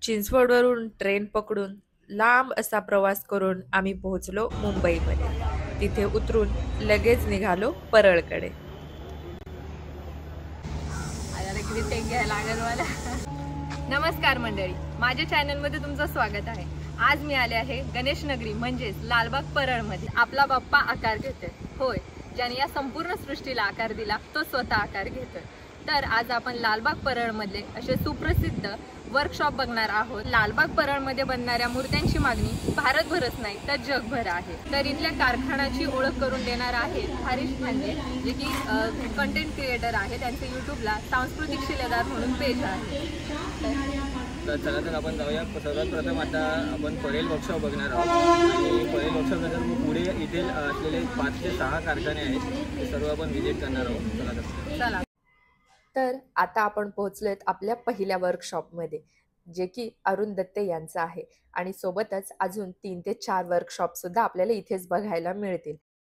चिंचवडवरून train पकडून लांब असा प्रवास करून आम्ही पोहोचलो मुंबईमध्ये। तिथे उतरून लगेच निघालो परळकडे। नमस्कार मंडळी, माझ्या चॅनलमध्ये तुमचं स्वागत आहे। आज मी आले आहे गणेश नगरी म्हणजेच लालबाग परळमध्ये। आपला बाप्पा आकार घेतोय, होय, ज्याने या संपूर्ण सृष्टीला आकार दिला तो स्वतः आकार घेतोय। तर आज आपण लालबाग परळमधले असे सुप्रसिद्ध वर्कशॉप बघणार आहोत। लालबाग परळमध्ये बनणाऱ्या मूर्त्यांची मागणी भारतभरच नाही तर जगभर आहे। तर इथल्या कारखान्याची ओळख करून देणार आहेत हरीश भांडे, जे की कंटेंट क्रिएटर आहे। त्यांचे यूट्यूबला सांस्कृतिक शिलेदार म्हणून पेज आहे। तर चला तर आपण जाऊया। सर्वात प्रथम आता आपण परेल वर्कशॉप बघणार आहोत आणि परेल वर्कशॉप नंतर पुढे इथे असलेले 5 ते 6 कारखाने आहेत, ते सर्व आपण व्हिजिट करणार आहोत। चला तर आता आपण पोहोचलोत आपल्या पहिल्या वर्कशॉपमध्ये, जे की अरुण दत्ते यांचं आहे आणि सोबतच अजून 3 ते 4 वर्कशॉप सुद्धा आपल्याला इथेच बघायला मिळतील।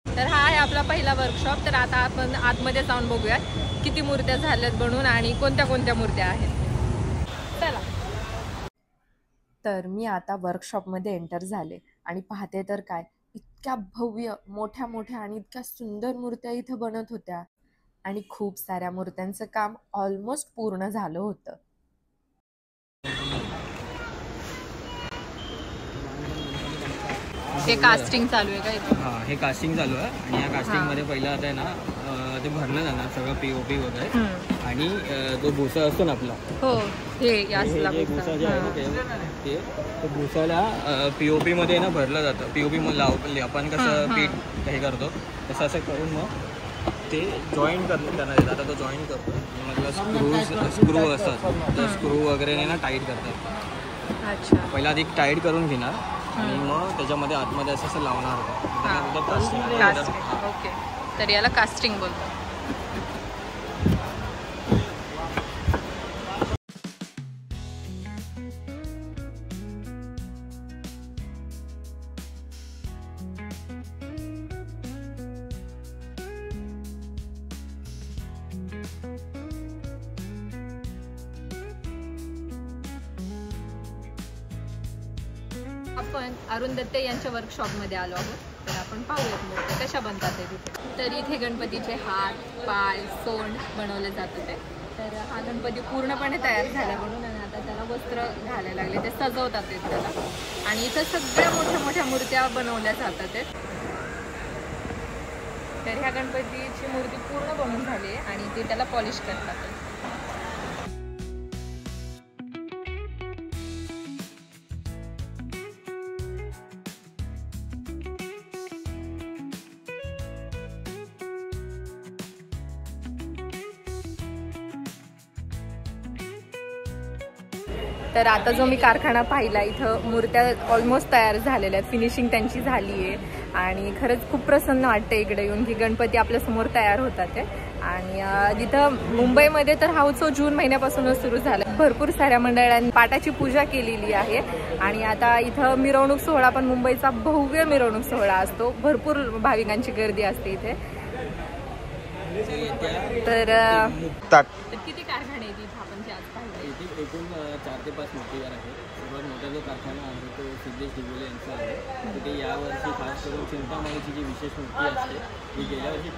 तर हा आहे आपला पहिला वर्कशॉप। तर आता आपण आतमध्ये जाऊन बघूया किती मूर्त्या झाल्यात बनवून आणि कोणत्या कोणत्या मूर्त्या आहेत। चला। तर मी आता वर्कशॉपमध्ये एंटर झाले आणि पाहते तर काय, इतक्या भव्य मोठ्या मोठ्या आणि इतक्या सुंदर मूर्त्या इथं बनत होत्या आणि खूप साऱ्या मूर्त्यांचं काम ऑलमोस्ट पूर्ण झालं होतं। हे कास्टिंग चालू आहे का इथे? हां, हे कास्टिंग चालू आहे आणि या कास्टिंगमध्ये पहिलं आता आहे ना ते भरलं जाणार सगळं POP वगैरे आणि जो भुसा असतो ना आपला, हो, हे जे भुसा जे आहे ना ते भुसाला POP मध्ये ना भरलं जातं। POP मध्ये आपण कसं पीठ हे करतो तसं असं करून मग ते जॉईंट करण्यात येतात। आता तो जॉईंट करतो आणि मग स्क्रू असतात, तर स्क्रू वगैरे ना टाईट करतात। अच्छा, पहिला आधी टाईट करून घेणार आणि मग त्याच्यामध्ये आतमध्ये असं लावणार होतं कास्टिंग। Casting, okay. तर याला कास्टिंग बोलतात। आपण अरुण दत्ते यांच्या वर्कशॉपमध्ये आलो आहोत। तर आपण पाहूयात मूर्त्या कशा बनतात ते तिथे। तर इथे गणपतीचे हात, पाय, सोंड बनवले जातात ते। तर हा गणपती पूर्णपणे तयार झाला म्हणून आणि आता त्याला वस्त्र घालायला लागले, ते सजवतात ते त्याला। आणि इथं सगळ्या मोठ्या मोठ्या मूर्त्या बनवल्या जातात ते। तर ह्या गणपतीची मूर्ती पूर्ण बनून झाली आहे आणि ती त्याला पॉलिश करतात। तर आता जो मी कारखाना पाहिला, इथं मूर्त्या ऑलमोस्ट तयार झालेल्या आहेत, फिनिशिंग त्यांची झाली आहे आणि खरंच खूप प्रसन्न वाटतं इकडे येऊन की गणपती आपल्यासमोर तयार होतात ते। आणि तिथं मुंबईमध्ये तर हा उत्सव जून महिन्यापासूनच सुरू झाला। भरपूर साऱ्या मंडळांनी पाटाची पूजा केलेली आहे आणि आता इथं मिरवणूक सोहळा पण, मुंबईचा भव्य मिरवणूक सोहळा असतो, भरपूर भाविकांची गर्दी असते इथे। तर किती कारखाने आहेत इथं आपण जे आज पाहिजे? इथे एकूण 4 ते 5 मूर्तिकार आहेत। सर्वात मोठा जो कारखाना आहे तो सिद्धेश दिगोले यांचा आहे। तिथे यावर्षी खास करून चिंतामणीची जी विशेष मूर्ती असते ती गेल्या वर्षी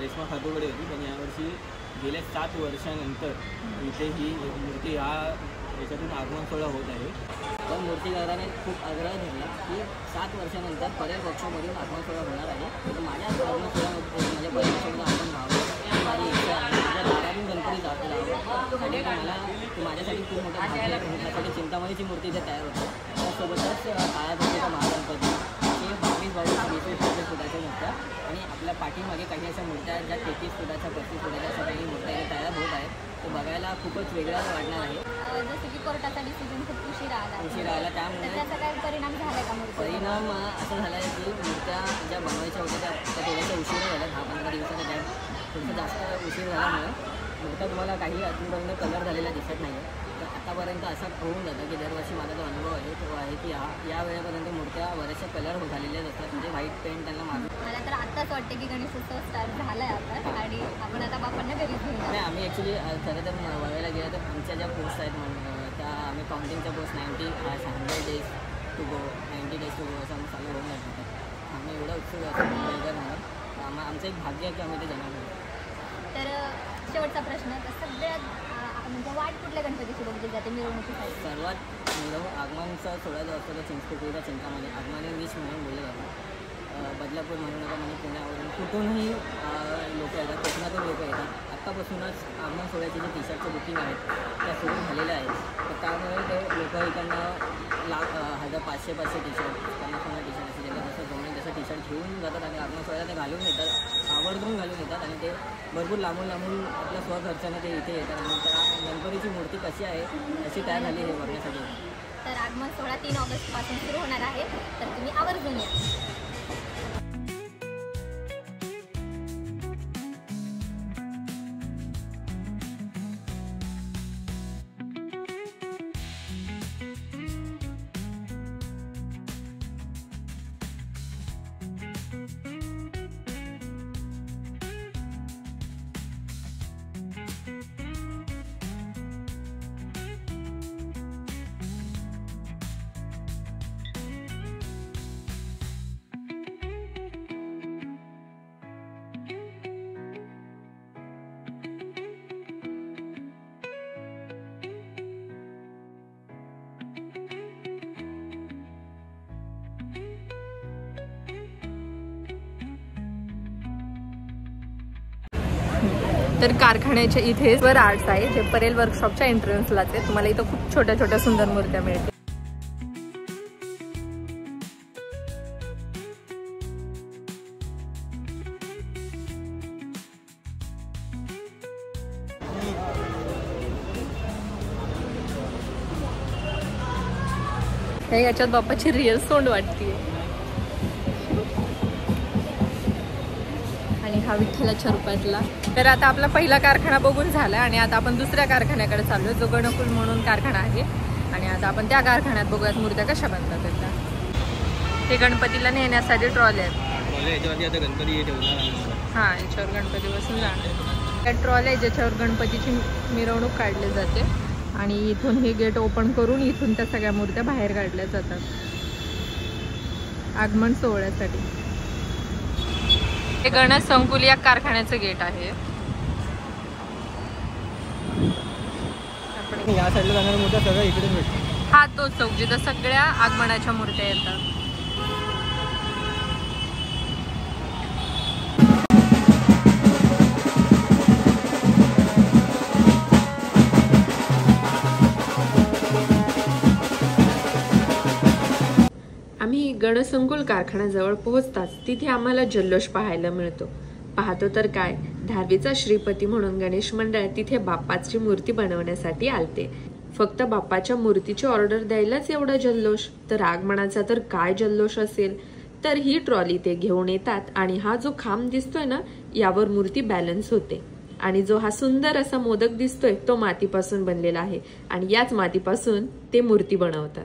रेश्मा खातूकडे होती, पण यावर्षी गेल्या 7 वर्षानंतर इथे ही मूर्ती याच्यातून आगमन सोहळा होत आहे। पण मूर्तिकाराने खूप आग्रह धरला की 7 वर्षानंतर परेल वर्कशॉपमधून आगमन सोहळा होणार आहे। तर माझ्या आगमन सोहळ्यामध्ये माझ्या परेल वर्कशॉपला आपण व्हावं, माझी इच्छा आहे। माझ्या दारातून गणपती जातो आणि मला माझ्यासाठी खूप मोठा भाग्य आहे। त्यासाठी चिंतामणीची मूर्ती इथे तयार होते। त्यासोबतच आळादेवीचा महागणपती हे 22-22 फुटाच्या मूर्त्या आणि आपल्या पाठीमागे काही अशा मूर्त्या ज्या 33 फुटाच्या 35 फुटाच्या अशा काही मूर्त्या इथे तयार होत आहेत। तो बघायला खूपच वेगळाच वाटणार आहे। जसं की कोर्टाचा डिसिजन खूप उशिरा आला, त्यामुळे त्याचा काय परिणाम झाला का? परिणाम असा झाला आहे की मूर्त्या ज्या बनवायच्या होत्या त्या थोड्याशा उशिरा झाल्या। 10-15 दिवसाचा टाईम थोडंसं जास्त उशीर झाल्यामुळे मूर्त्या तुम्हाला काही अजूनपर्यंत कलर झालेला दिसत नाही आहे। तर आतापर्यंत असं होऊन जातं की दरवर्षी माझा जो अनुभव आहे तो आहे की या वेळेपर्यंत मूर्त्या बऱ्याचशा कलर झालेल्याच असतात, म्हणजे व्हाईट पेंट त्यांना मारून। मला तर आत्ताच वाटतं की गणेशोत्सव स्टार्ट झाला आहे आता आणि आपण आता बापांना घरी घेऊन नाही, आम्ही ॲक्च्युली खरं तर बघायला गेलं तर आमच्या ज्या पोस्ट आहेत आता आम्ही काउंटिंगचा पोस्ट 100 days टू गो असं आम्ही चालू होऊन जातो. आम्ही एवढं उत्सुक असतो मुंबईकर म्हणून आमचं एक भाग्य आहे की आम्ही ते जाणार आहोत. तर शेवटचा प्रश्न, तर सगळ्यात म्हणजे वाट कुठल्या गणपतीची बघितली जाते मिरवणुकीसाठी? सर्वात आगमनचा सोहळा जो असतो तो चिंचपोकळीचा चिंतामणी आगमनी विश म्हणून बोललं जातं. बदलापूर म्हणू नका म्हणजे पुण्यावरून कुठूनही लोक येतात, कोकणातून लोक येतात. आत्तापासूनच आगमन सोहळ्याचे जे टी शर्टचे बुकिंग आहेत त्या सुरू झालेल्या आहेत. तर त्यामुळे ते लोक इकडनं 500 टी शर्ट 50 टी शर्ट असे दिले जसं जमेल तसं टी शर्ट घेऊन जातात आणि आगमन सोहळ्यात ते घालून येतात, आवर्जून घालून येतात आणि ते भरपूर लांबून आपल्या स्वखर्चाने ते इथे येतात आणि त्या गणपतीची मूर्ती कशी आहे अशी तयार झाली हे बघण्यासाठी. तर आगमन सोहळा 3 ऑगस्टपासून सुरू होणार आहे, तर तुम्ही आवर्जून या. तर कारखान्याच्या इथे वर आर्ट्स आहे जे परेल वर्कशॉपच्या एंट्रन्सलाच आहे. तुम्हाला इथं खूप छोट्या छोट्या सुंदर मूर्त्या मिळतील. हे याच्यात बाप्पाची रिअल सोंड वाटते. आणि हा विठ्ठलाच्या रूपातला. तर आता आपला पहिला कारखाना बघून झाला आणि आता आपण दुसऱ्या कारखान्याकडे चाललोय जो गणकुल म्हणून कारखाना आहे. आणि आता आपण त्या कारखान्यात बघूयात मूर्त्या कशा बनतात त्या. ते गणपतीला नेण्यासाठी ट्रॉली आहेत. आता गणपती हां, याच्यावर गणपती बसून जाणार. त्या ट्रॉली आहे ज्याच्यावर गणपतीची मिरवणूक काढली जाते आणि इथून हे गेट ओपन करून इथून त्या सगळ्या मूर्त्या बाहेर काढल्या जातात आगमन सोहळ्यासाठी. हे गणेश संकुल या कारखान्याचं गेट आहे. या साईडला जाणाऱ्या मूर्त्या सगळ्या इकडेच भेटतात. हा तो चौक जिथं सगळ्या आगमनाच्या मूर्त्या येतात. आम्ही गणसंकुल कारखान्याजवळ पोहोचताच तिथे आम्हाला जल्लोष पाहायला मिळतो. पाहतो तर काय, धारवीचा श्रीपती म्हणून गणेश मंडळ तिथे बाप्पाची मूर्ती बनवण्यासाठी आलते. फक्त बाप्पाच्या मूर्तीची ऑर्डर द्यायलाच एवढा जल्लोष, तर आगमनाचा तर काय जल्लोष असेल. तर ही ट्रॉली ते घेऊन येतात आणि हा जो खांब दिसतोय ना, यावर मूर्ती बॅलन्स होते. आणि जो हा सुंदर असा मोदक दिसतोय तो मातीपासून बनलेला आहे आणि याच मातीपासून ते मूर्ती बनवतात.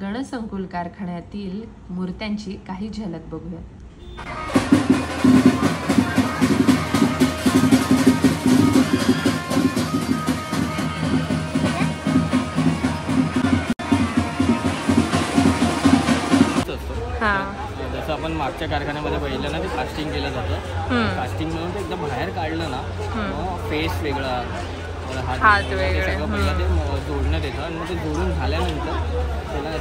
गणसंकुल कारखान्यातील मूर्त्यांची काही झलक बघूया. जसं आपण मागच्या कारखान्यामध्ये बघितलं ना, ते कास्टिंग केलं जातं. कास्टिंग म्हणून ते एकदम बाहेर काढलं ना, फेस वेगळा, हात वेगळे, सगळं पहिलं ते जोडण्यात येतं आणि मग ते जोडून झाल्यानंतर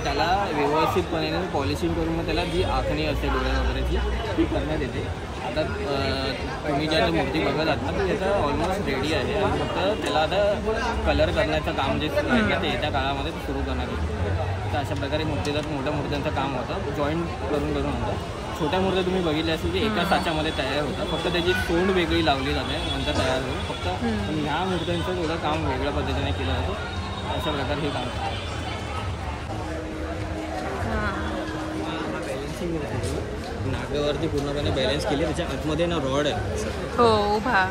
त्याला व्यवस्थितपणे पॉलिशिंग करून मग त्याला जी आखणी असते डोळ्या वगैरेची ती करण्यात येते. आता तुम्ही ज्या मूर्ती बघत आहात ना, ते त्याचं ऑलमोस्ट रेडी आहे आणि फक्त त्याला आता कलर करण्याचं काम जे ते येत्या काळामध्ये ते सुरू करण्यात येतं. तर अशा प्रकारे मूर्तीचं मोठ्या मूर्त्यांचं काम होतं, जॉईंट करून होतं. छोट्या मूर्त्या तुम्ही बघितल्या असेल की एका साच्यामध्ये तयार होतात, फक्त त्याची तोंड वेगळी लावली जाते नंतर तयार होईल. फक्त ह्या मूर्त्यांचं थोडं काम वेगळ्या पद्धतीने केलं जातं. अशा प्रकारे हे काम करतं. बॅलन्सिंग नागावरती पूर्णपणे बॅलन्स केली. त्याच्या आतमध्ये ना रॉड आहे, हो उभा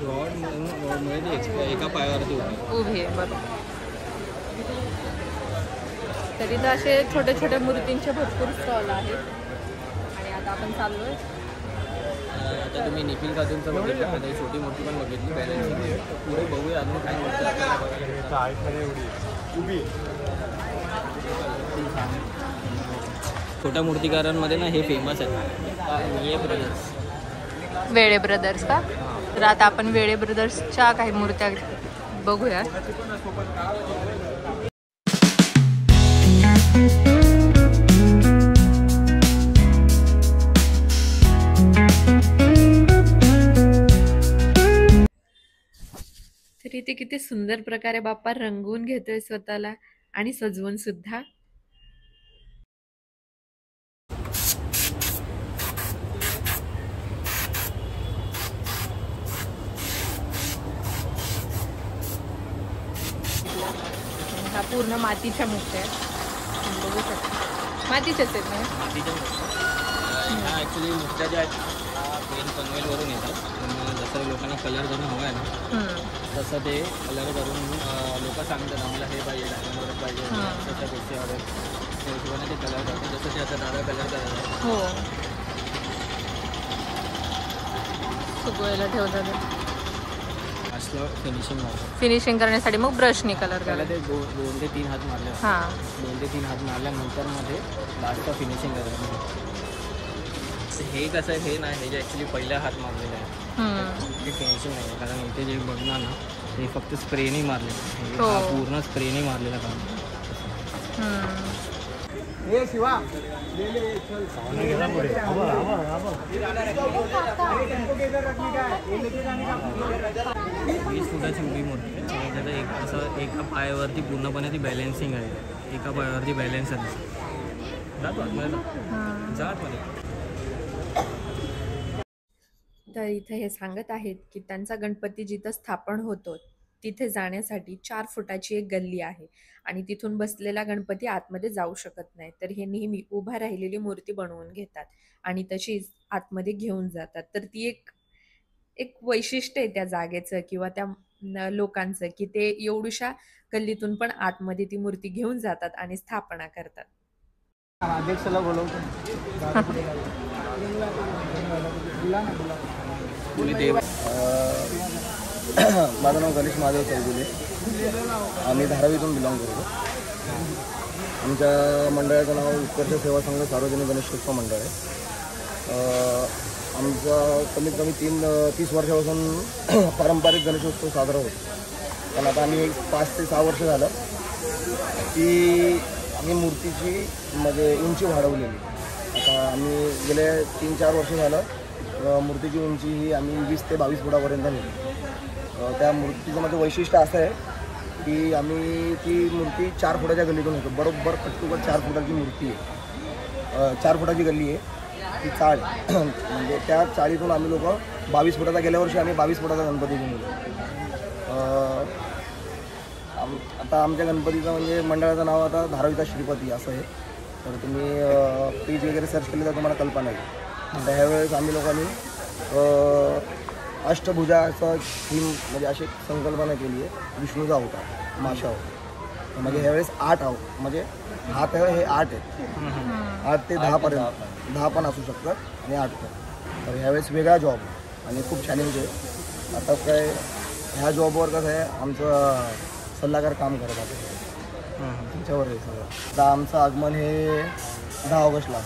रॉडमुळे ते एका पायावरती उभी आहे. बरोबर. तर इथं असे छोटे छोटे मूर्तींचे भरपूर स्टॉल आहेत आणि आता आपण चाललोय. आता तुम्ही निखिल खातूनचं बघितलं, आता ही छोटी मूर्ती पण बघितली बॅलन्सिंग. पुढे बघूया अजून काय मूर्ती आपल्याला बघायला छोट्या मूर्तिकारांमध्ये ना हे फेमस आहे ये ब्रदर्स. वेळे ब्रदर्स का? तर आता आपण वेळे ब्रदर्सच्या काही मूर्त्या बघूया. तर इथे किती सुंदर प्रकारे बाप्पा रंगवून घेतोय स्वतःला आणि सजवून सुद्धा. हा पूर्ण मातीच्या मूर्त्या आहेत, तुम्ही बघू शकता. मातीच्याच आहेत ना? मातीच्या ह्या ॲक्च्युली मूर्त्या ज्या आहेत प्लेन पनवेलवरून येतात. पण जसं लोकांना कलर करून हवा आहे ना तसं ते कलर करून लोक सांगतात आम्हाला हे पाहिजे डायमंडवरच पाहिजे अशा गोष्टी हवे त्या हिशोबाने ते कलर करतात. जसं ते आता दादा कलर करत आहे. हो, सुकवायला ठेवतात. असलं फिनिशिंग फिनिशिंग करण्यासाठी मग ब्रशनी कलर त्याला करायला. ते 2 ते 3 हात मारले. हां, 2 ते 3 हात मारल्यानंतर मध्ये लास्टला फिनिशिंग करायचं. हे कसं आहे, हे नाही, हे जे ॲक्च्युली पहिल्या हात मारलेलं आहे ते फिनिशिंग नाही आहे. कारण इथे जे बघणार ना ते फक्त स्प्रेनी मारलेलं हो. आहे. पूर्ण स्प्रेनी मारलेलं काम. ही फुटाची उभी मूर्ती आहे आणि त्याचं एक असं एका पायावरती पूर्णपणे ती बॅलेन्सिंग आहे. एका पायावरती बॅलेन्स आहे. जातो आतमध्ये जा आतमध्ये. तर इथे हे सांगत आहेत की त्यांचा गणपती जिथं स्थापन होतो तिथे जाण्यासाठी 4 फुटाची एक गल्ली आहे आणि तिथून बसलेला गणपती आतमध्ये जाऊ शकत नाही. तर हे नेहमी उभा राहिलेली मूर्ती बनवून घेतात आणि तशीच आतमध्ये घेऊन जातात. तर ती एक वैशिष्ट्य आहे त्या जागेचं किंवा त्या लोकांचं की ते एवढ्याशा गल्लीतून पण आतमध्ये ती मूर्ती घेऊन जातात आणि स्थापना करतात. अध्यक्षाला बोलवतो. माझं नाव गणेश महादेव चौगुले. आम्ही धारावीतून बिलॉंग करतो. आमच्या मंडळाचं नाव उत्कर्ष सेवा संघ सार्वजनिक गणेशोत्सव मंडळ आहे. आमचा कमीत कमी 30 वर्षापासून पारंपरिक गणेशोत्सव साजरा होतो. पण आता आम्ही 5 ते 6 वर्ष झालं की आम्ही मूर्तीची म्हणजे उंची वाढवलेली. आता आम्ही गेले 3-4 वर्ष झालं मूर्तीची उंची ही आम्ही 20 ते 22 फुटापर्यंत नेली. त्या मूर्तीचं माझं वैशिष्ट्य असं आहे की आम्ही ती मूर्ती 4 फुटाच्या गल्लीतून होतो. बरोबर कट्टुकट 4 फुटाची मूर्ती आहे. 4 फुटाची गल्ली आहे. ती चाळ म्हणजे त्या चाळीतून आम्ही लोक 22 फुटाचा, गेल्या वर्षी आम्ही 22 फुटाचा गणपती घेऊन गेलो. आता आमच्या गणपतीचं म्हणजे मंडळाचं नाव आता धारावीचा श्रीपती असं आहे. तर तुम्ही पेज वगैरे सर्च केले तर तुम्हाला कल्पना येईल. तर ह्यावेळेस आम्ही लोकांनी अष्टभुजा असं थीम म्हणजे अशी संकल्पना केली आहे. विष्णूचा अवतार, माशा अवतार. म्हणजे ह्यावेळेस 8 म्हणजे हात आहे हे 8 आहेत. 8 ते 10 पर्यंत, 10 पण असू शकतात आणि 8 पण. तर ह्यावेळेस वेगळा जॉब आणि खूप चॅलेंज आहे. आता काय ह्या जॉबवर कसं आहे आमचं सल्लागार काम करत आहे तुमच्यावर आहे सगळं. आता आमचं आगमन हे 10 ऑगस्टला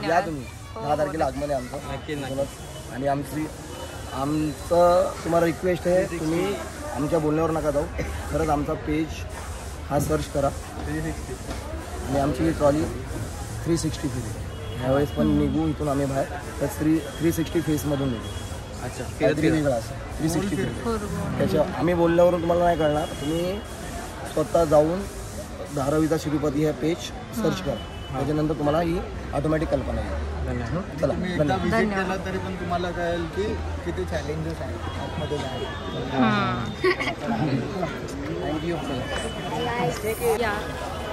या तुम्ही. 10 तारखेला आगमन आहे आमचं नक्की. आणि आमचं तुम्हाला रिक्वेस्ट आहे तुम्ही आमच्या बोलण्यावर नका जाऊ. खरंच आमचा पेज हा सर्च करा आणि आमची ही ट्रॉली 360 फिरी ह्यावेळेस पण निघू इथून आम्ही बाहेर तर 360 फेसमधून निघू. अच्छा, काहीतरी वेगळं असं 360 फेस त्याच्या आम्ही बोलल्यावरून तुम्हाला नाही कळणार. तुम्ही स्वतः जाऊन धारावीचा श्रीपती हे पेज सर्च करा. त्याच्यानंतर तुम्हाला ही ऑटोमॅटिक कल्पना येईल. चला धन्यवाद. तरी पण तुम्हाला कळेल की किती चॅलेंजेस आहेत आतमध्ये थँक्यू. या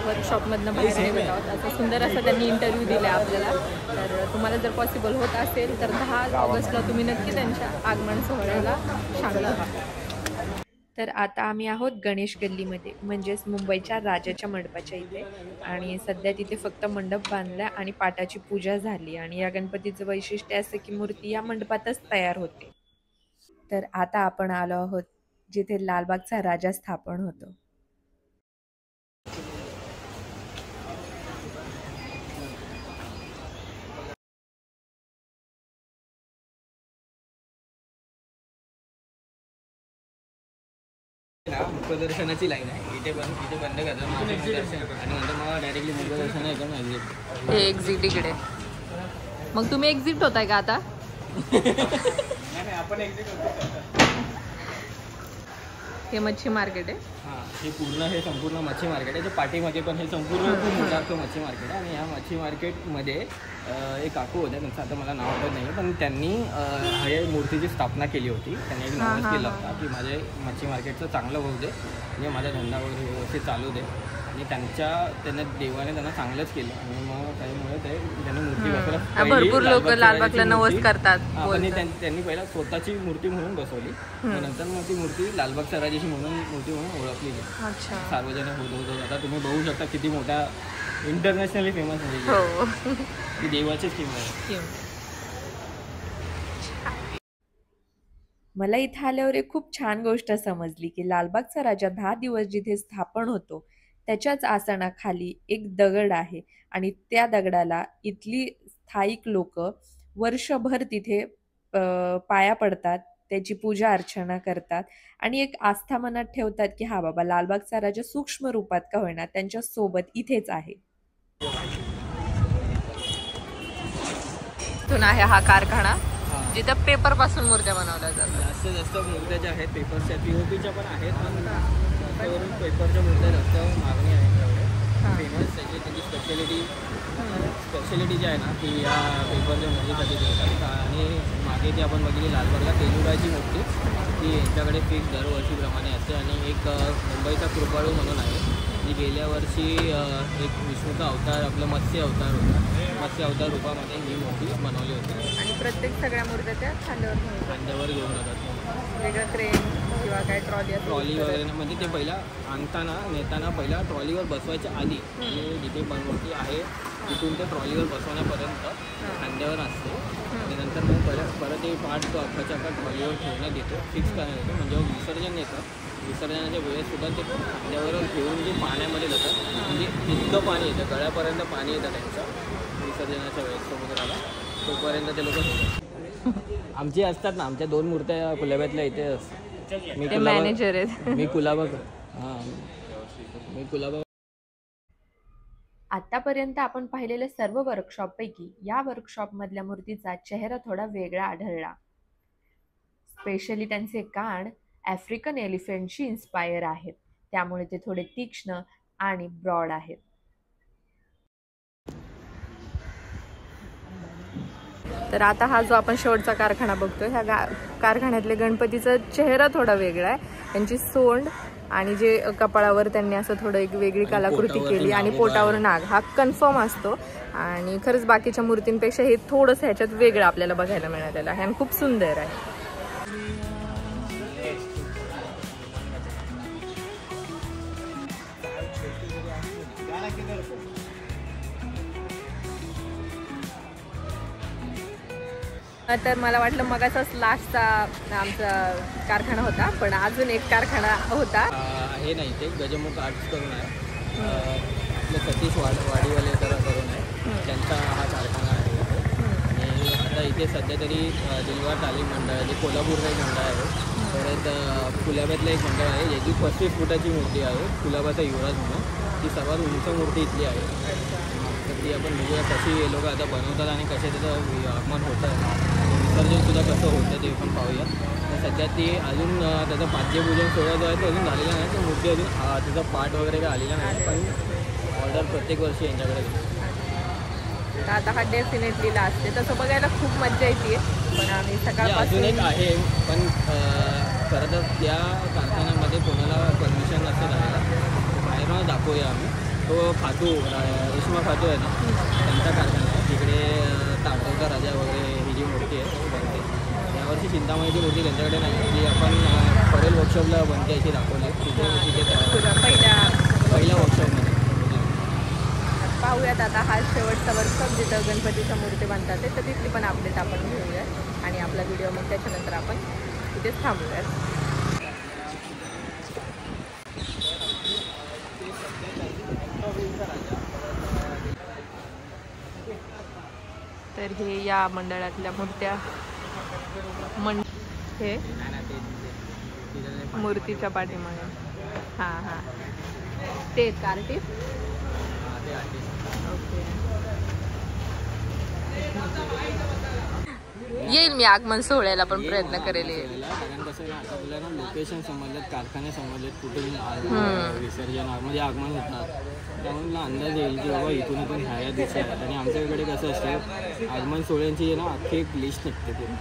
वर्कशॉपमधनं बाहेर निघत आहोत. असं सुंदर असं त्यांनी इंटरव्ह्यू दिला आपल्याला. तर तुम्हाला जर पॉसिबल होत असेल तर 10 ऑगस्टला तुम्ही नक्की त्यांच्या आगमन सोहळ्याला सामील व्हा. तर आता आम्ही आहोत गणेश गल्लीमध्ये, म्हणजेच मुंबईच्या राजाच्या मंडपाच्या इथे. आणि सध्या तिथे फक्त मंडप बांधला आणि पाटाची पूजा झाली. आणि या गणपतीचं वैशिष्ट्य असं की मूर्ती या मंडपातच तयार होते. तर आता आपण आलो आहोत जिथे लालबागचा राजा स्थापन होतो. मुखदर्शनाची लाईन आहे, इथे बंद करतात मुखदर्शन आणि नंतर मला डायरेक्टली मुखदर्शन येतं ना एक्झिट. हे एक्झिट इकडे. मग तुम्ही एक्झिट होताय का आता? नाही आपण एक्झिट होतो. हे मच्छी मार्केट आहे. हां, हे संपूर्ण मच्छी मार्केट आहे. पाठीमागे पण हे संपूर्ण खूप मोठं मच्छी मार्केट आहे. आणि ह्या मच्छी मार्केटमध्ये एक काकू होत्या, त्यांचं आता मला नाव आठवत नाही, पण त्यांनी हे मूर्तीची स्थापना केली होती. त्यांनी एक नवस केला होता की माझे मच्छी मार्केटचं चांगलं होऊ दे, म्हणजे माझा धंदा वगैरे व्यवस्थित चालू दे. आणि देवाने त्यांना चांगलंच केलं. आणि मग त्यामुळे त्यांनी मूर्ती बसवला. भरपूर लोक लालबागला नवस करतात. त्यांनी पहिला स्वतःची मूर्ती म्हणून बसवली, नंतर मग ती मूर्ती लालबागच्या राजाची मूर्ती म्हणून ओळखली गेली. सार्वजनिक होत. आता तुम्ही बघू शकता किती मोठा इंटरनॅशनली फेमस आहे. ती देवाचीच किंमत आहे. मला इथं आल्यावर एक खूप छान गोष्ट समजली की लालबागचा राजा 10 दिवस जिथे स्थापन होतो त्याच्याच आसनाखाली एक दगड आहे. आणि त्या दगडाला इथली स्थायिक लोक वर्षभर तिथे पाया पडतात, त्याची पूजा अर्चना करतात आणि एक आस्था मनात ठेवतात की हा बाबा लालबागचा राजा सूक्ष्म रूपात का होईना त्यांच्या सोबत इथेच आहे. इथून आहे हा कारखाना जिथं पेपर पासून मूर्त्या बनवल्या जातात. जास्तीत जास्त मूर्त्या ज्या आहेत पेपरच्या, पीओपीच्या पण आहेत, पण पेपरच्या मूर्त्या जास्त मागणी आहे. फेमस त्यांची स्पेशलिटी जी आहे ना ती या पेपरच्या मूर्तीसाठी देतात. आणि मागे जी आपण बघितली लालबागला तेलुगाची मूर्ती, ती यांच्याकडे फिक्स दरवर्षीप्रमाणे असते. आणि एक मुंबईचा कृपाळू म्हणून आहे, जी गेल्या वर्षी एक विष्णूचा अवतार, आपलं मत्स्य अवतार होता, मत्स्य अवतार रूपामध्ये ही मूर्ती बनवली होती. आणि प्रत्येक सगळ्या मूर्त्या त्या खांद्यावर घेऊन जातात. वेगळं क्रेन किंवा काय ट्रॉली वगैरे, म्हणजे ते पहिला नेताना पहिला ट्रॉलीवर बसवायच्या आधी जिथे मूर्ती आहे तिथून ते ट्रॉलीवर बसवण्यापर्यंत खांद्यावर असते. आणि नंतर मग परत हे पार्ट तो अख्खाच्या ट्रॉलीवर ठेवण्यात येतो, फिक्स करण्यात येतो. म्हणजे विसर्जन येतं, विसर्जनाच्या वेळेससुद्धा ते खांद्यावर घेऊन जे पाण्यामध्ये जातं, म्हणजे इतकं पाणी येतं, गळ्यापर्यंत पाणी येतं त्यांचं विसर्जनाच्या वेळेस समुद्राला, तोपर्यंत ते लोक आमची असतात ना. आमच्या 2 मूर्त्या कुलाब्यातल्या इथे असतात. मी मॅनेजर आहेत. मी कुलाबा. आतापर्यंत आपण पाहिलेल्या सर्व वर्कशॉपपैकी या वर्कशॉपमधल्या मूर्तीचा चेहरा थोडा वेगळा आढळला. स्पेशली त्यांचे कान आफ्रिकन एलिफंटशी इन्स्पायर आहेत, त्यामुळे ते थोडे तीक्ष्ण आणि ब्रॉड आहेत. तर आता हा जो आपण शेवटचा कारखाना बघतोय, ह्या कारखान्यातले गणपतीचा चेहरा थोडा वेगळा आहे. त्यांची सोंड आणि जे कपाळावर त्यांनी असं थोडं एक वेगळी कलाकृती केली आणि पोटावर नाग हा कन्फर्म असतो. आणि खरंच बाकीच्या मूर्तींपेक्षा हे थोडंसं ह्याच्यात वेगळं आपल्याला बघायला मिळालेलं आहे आणि खूप सुंदर आहे. तर मला वाटलं मगाचाच लास्टचा आमचा कारखाना होता, पण अजून एक कारखाना होता. हे नाही, ते गजमुख आर्ट्स करून आहे, आपले सतीश वाडीवाले करून आहे, त्यांचा हा कारखाना आहे. आणि आता इथे सध्या तरी दिलवार तालीम मंडळ, जे कोल्हापूरचं एक मंडळ आहे, परत कुलाब्यातलं एक मंडळ आहे ज्याची 35 फुटाची मूर्ती आहे, कुलाबाचा युवराज म्हणून. ती सर्वात उंच मूर्ती इथली आहे. तर ती आपण बघूया कशी हे लोक आता बनवतात आणि कसे त्याचं आगमन होतं, विसर्जनसुद्धा कसं होतं ते पण पाहूया. तर सध्या ती अजून त्याचं पाद्यपूजन सोहळा जो आहे तो अजून झालेला नाही, तर मूर्ती अजून त्याचा पाठ वगैरे काय आलेला नाही, पण ऑर्डर प्रत्येक वर्षी यांच्याकडे. आता हा डेफिनेटली लास्ट आहे. तसं बघायला खूप मजा येते, पण आम्ही सकाळपासून अजून एक आहे, पण खरं तर त्या कारखान्यामध्ये कोणाला परमिशन नसते जायला, बाहेरून दाखवूया आम्ही. तो खातू रेश्मा खातू आहे ना, त्यांचा कारखाना आहे. तिकडे ताटवता राजा वगैरे ही जी मूर्ती आहे बनते, त्या यावर्षी चिंतामणीची मूर्ती त्यांच्याकडे नाही, जी आपण परेल वर्कशॉपला बनते अशी दाखवली, तिथे पहिल्या वर्कशॉपमध्ये. पाहूयात आता हा शेवटचा वर्कशॉप जिथं गणपतीच्या मूर्ती बांधतात तर तिथली पण अपडेट आपण घेऊयात आणि आपला व्हिडिओ मग त्याच्यानंतर आपण तिथेच थांबूयात. तर हे या मंडळातल्या मूर्त्या हे मूर्तीच्या पाठीमागे हां हां ते आर्टिस्ट. ओके येईल मी आगमन सोहळ्याला पण प्रयत्न करेल. कारण कसं आहे ना, आता आपल्याला लोकेशन समजलेत, कारखाने समजलेत, कुठे विसर्जन म्हणजे आगमन होतात, त्यामुळे मला अंदाज येईल की बाबा इथून ह्या दिवशी आहेत. आणि आमच्याकडे कसं असतं आगमन सोहळ्यांची ना अख्खी एक लिस्ट निघते पूर्ण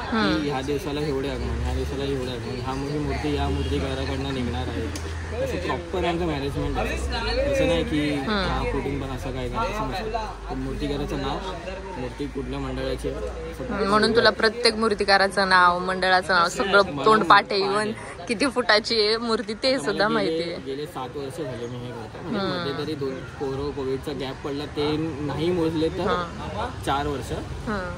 की ह्या दिवसाला एवढे आगमन, ह्या दिवसाला एवढे आगमन, ह्या मूर्ती या मूर्तीकाराकडनं निघणार आहे. तसं प्रॉपर आमचं मॅनेजमेंट आहे. असं नाही की कुठून पण असं काय नाही, असं नसतं. मूर्तीकाराचं नाव, मूर्ती कुठल्या मंडळाची म्हणून तुला प्रत्येक मूर्तिकाराचं नाव, मंडळाचं नाव सगळं तोंडपाठ आहे. इव्हन किती फुटाची आहे मूर्ती ते सुद्धा माहिती आहे. गेले 7 वर्ष झाले मी हे करतो. मध्ये तरी कोविडचा गॅप पडला, ते नाही मोजले तर 4 वर्ष,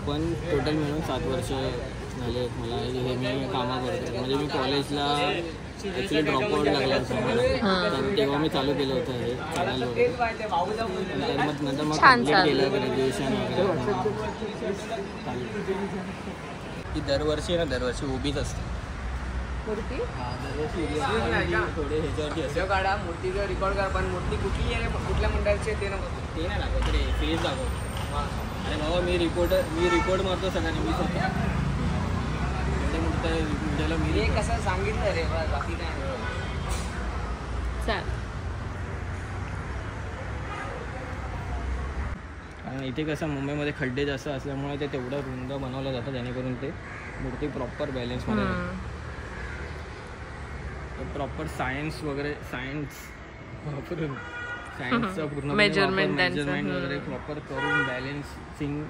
पण टोटल मिळून 7 वर्ष झाले मला हे मी कामं करतो. म्हणजे मी कॉलेजला ॲक्च्युली ड्रॉपआउट लागला होता, तर तेव्हा मी चालू केलं होतं हे चॅनल वगैरे. नंतर मग कम्प्लीट केलं ग्रॅज्युएशन वगैरे. ती दरवर्षी उभीच असते मूर्ती. दरवर्षी थोडे ह्याच्यावरती असते. काढा मूर्तीचं रेकॉर्ड करा, पण मूर्ती कुठली आहे कुठल्या मंडळाची ते नाही दाखवत रे, फेस दाखवतो. अरे बाबा मी रिपोर्ट मारतो सगळ्यांनी, मी स्वतः मीडियाला मी कसं सांगितलं रे, बाकी काय. कारण इथे कसं मुंबईमध्ये खड्डे जास्त असल्यामुळे ते तेवढं रुंद बनवलं जातं जेणेकरून ते मूर्ती प्रॉपर बॅलन्समध्ये प्रॉपर सायन्स वापरून सायन्सचं पूर्ण मेजरमेंट वगैरे प्रॉपर करून बॅलन्सिंग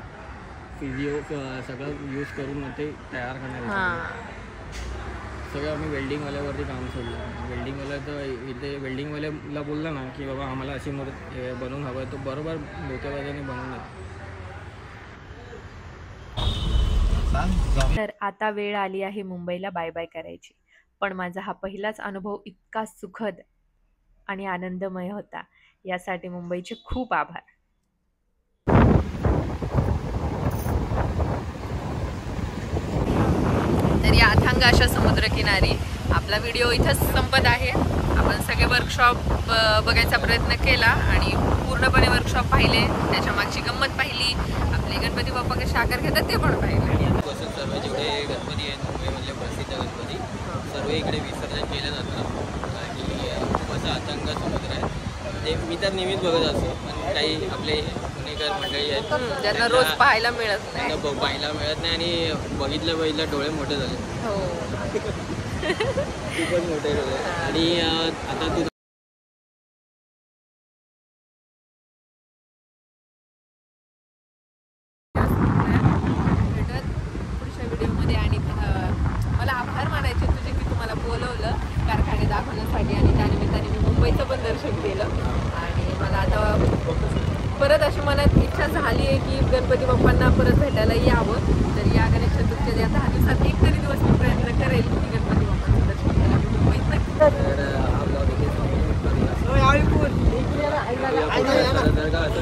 फिजिओ सगळं यूज करून मग ते तयार करणार. सगळं आम्ही वेल्डिंगवाल्यावरती काम सोडलं. वेल्डिंगवाला तर इथे वेल्डिंगवाल्याला बोललं ना की बाबा आम्हाला अशी मूर्ती बनवून हवं आहे, तो बरोबर डोक्याबाजाने बनवून देतो. तर आता वेळ आली आहे मुंबईला बाय बाय करायची. पण माझा हा पहिलाच अनुभव इतका सुखद आणि आनंदमय होता, यासाठी मुंबईचे खूप आभार. तर या अथांग अशा समुद्रकिनारी आपला व्हिडिओ इथंच संपत आहे. आपण सगळे वर्कशॉप बघायचा प्रयत्न केला आणि पूर्णपणे वर्कशॉप पाहिले, त्याच्या मागची गंमत पाहिली, आपले गणपती बाप्पा कसे आकार घेतात ते पण पाहिले. सर्व जेवढे गणपती आहेत मुंबईमधले प्रसिद्ध गणपती सर्व इकडे विसर्जन केलं जातं. आणि खूप असं अथांग समुद्र आहे. म्हणजे मी तर नेहमीच बघत असतो, पण काही आपले पुणेकर मंडळी आहेत ज्यांना रोज पाहायला मिळत नाही, त्यांना पाहायला मिळत नाही आणि बघितलं डोळे मोठे झाले. हो खूपच मोठे झाले. आणि आता तू पुढच्या व्हिडिओमध्ये. आणि मला आभार मानायचे तुझे की तुम्हाला बोलवलं कारखाने दाखवण्यासाठी आणि त्यानिमित्ताने मी मुंबईचं पण दर्शन केलं. आणि मला आता परत अशी मनात इच्छा झाली आहे की गणपती बाप्पांना परत भेटायला यावं. तर या गणेश चतुर्थीच्या 10 दिवसात एक तरी दिवस मी प्रयत्न करेल की गणपती बाप्पांचं दर्शन घ्यायला मी मुंबईत नक्की. जर का असं